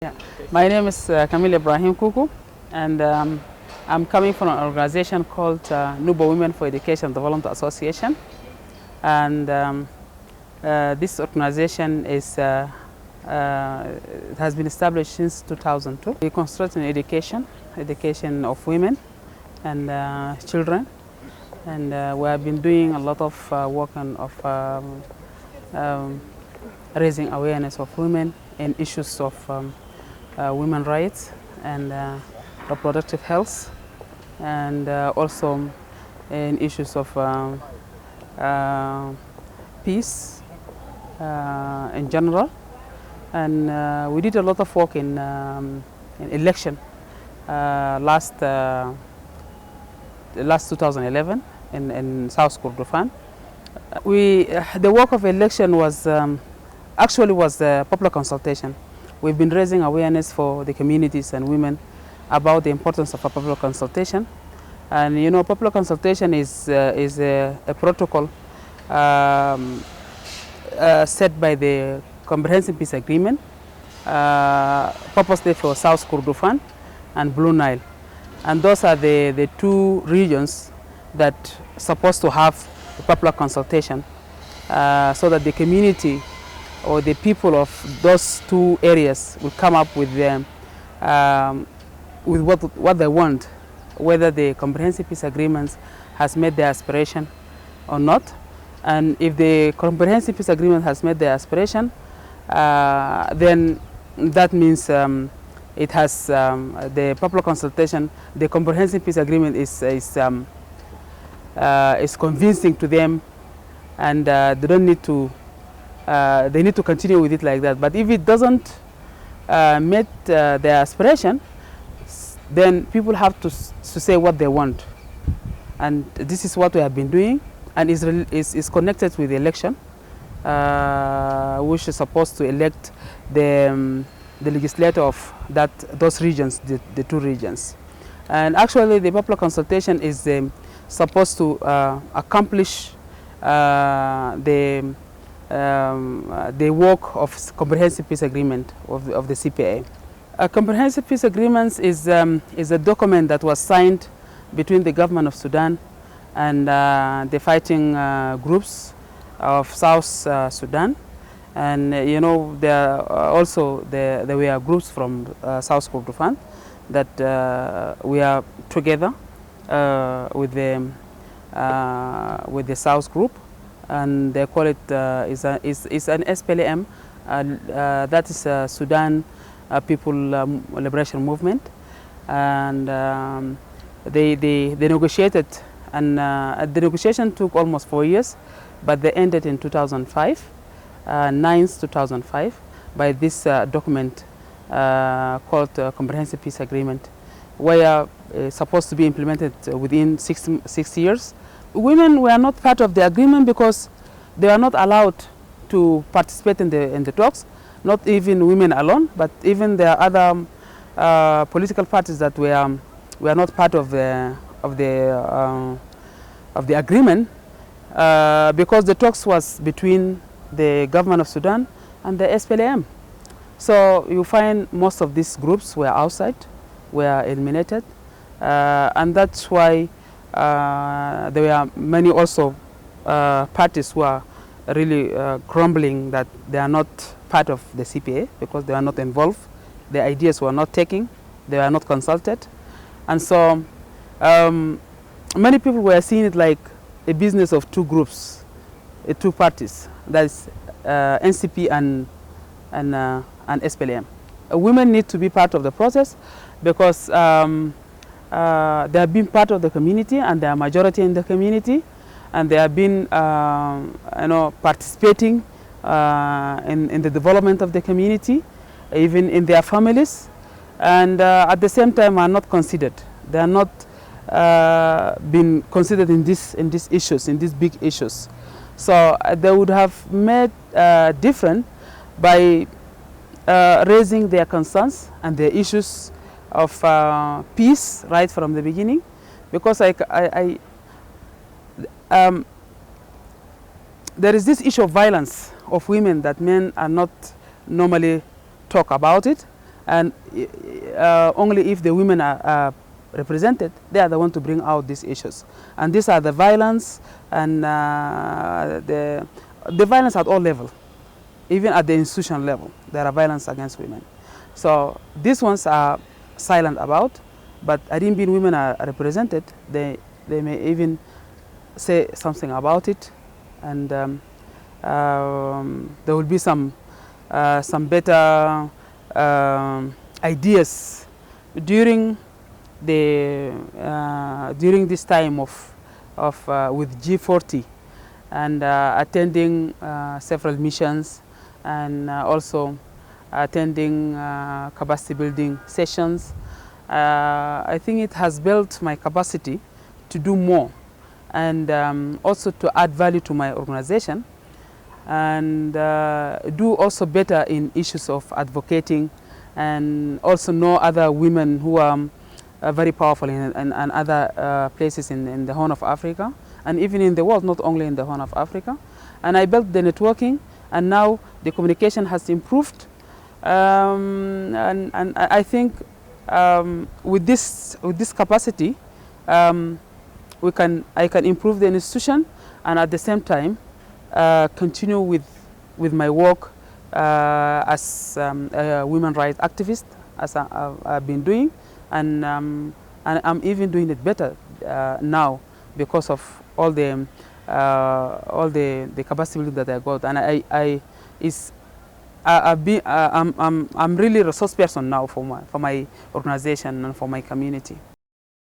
Yeah. My name is Kamilia Ibrahim Kuku, and I'm coming from an organization called Nuba Women for Education Development Association. And this organization has been established since 2002. We concentrate on education of women and children. And we have been doing a lot of work on raising awareness of women and issues of women rights and reproductive health, and also in issues of peace in general. And we did a lot of work in election last 2011 in South Sudan. The work of election was actually popular consultation. We've been raising awareness for the communities and women about the importance of a popular consultation. And you know, popular consultation is a protocol set by the Comprehensive Peace Agreement, purposely for South Kordofan and Blue Nile. And those are the two regions that are supposed to have a popular consultation so that the community or the people of those two areas will come up with what they want, whether the Comprehensive Peace Agreement has met their aspiration or not. And if the Comprehensive Peace Agreement has met their aspiration, then that means it has the popular consultation. The Comprehensive Peace Agreement is convincing to them, and they don't need to. They need to continue with it like that. But if it doesn't meet their aspiration, then people have to say what they want. And this is what we have been doing, and is connected with the election, which is supposed to elect the legislator of those regions, the two regions. And actually, the popular consultation is supposed to accomplish the work of Comprehensive Peace Agreement of the CPA. A Comprehensive Peace Agreement is a document that was signed between the government of Sudan and the fighting groups of South Sudan. And you know, there were groups from South Kordofan that we are together with the South group, and they call it is an SPLM, that is Sudan People Liberation Movement. And they negotiated, and the negotiation took almost 4 years, but they ended in 2005, 9th 2005, by this document called Comprehensive Peace Agreement, where supposed to be implemented within 6 years. Women were not part of the agreement because they were not allowed to participate in the talks. Not even women alone, but even there are other political parties that were not part of the agreement, because the talks was between the government of Sudan and the SPLM. So you find most of these groups were outside, were eliminated, and that's why there were many also parties who are really grumbling that they are not part of the CPA because they are not involved. The ideas were not taken, they were not consulted. And so many people were seeing it like a business of two groups, two parties, that is NCP and SPLM. Women need to be part of the process because they have been part of the community, and they are majority in the community, and they have been participating in the development of the community, even in their families, and at the same time are not considered. They are not been considered in these issues, in these big issues. So they would have made different by raising their concerns and their issues of peace right from the beginning, because there is this issue of violence of women that men are not normally talk about it, And only if the women are represented, they are the one to bring out these issues. And these are the violence and the violence at all levels, even at the institutional level. There are violence against women. So these ones are silent about, but I didn't mean women are represented. They may even say something about it, and there will be some better ideas during this time of with G40, and attending several missions, and also attending capacity building sessions. I think it has built my capacity to do more, and also to add value to my organization, and do also better in issues of advocating, and also know other women who are very powerful in other places in the Horn of Africa, and even in the world, not only in the Horn of Africa. And I built the networking, and now the communication has improved. And I think with this capacity, I can improve the institution, and at the same time continue with my work as a women rights activist, as I've been doing, and I'm even doing it better now because of all the capacity building that I got. And I'm really a resource person now for my organization and for my community.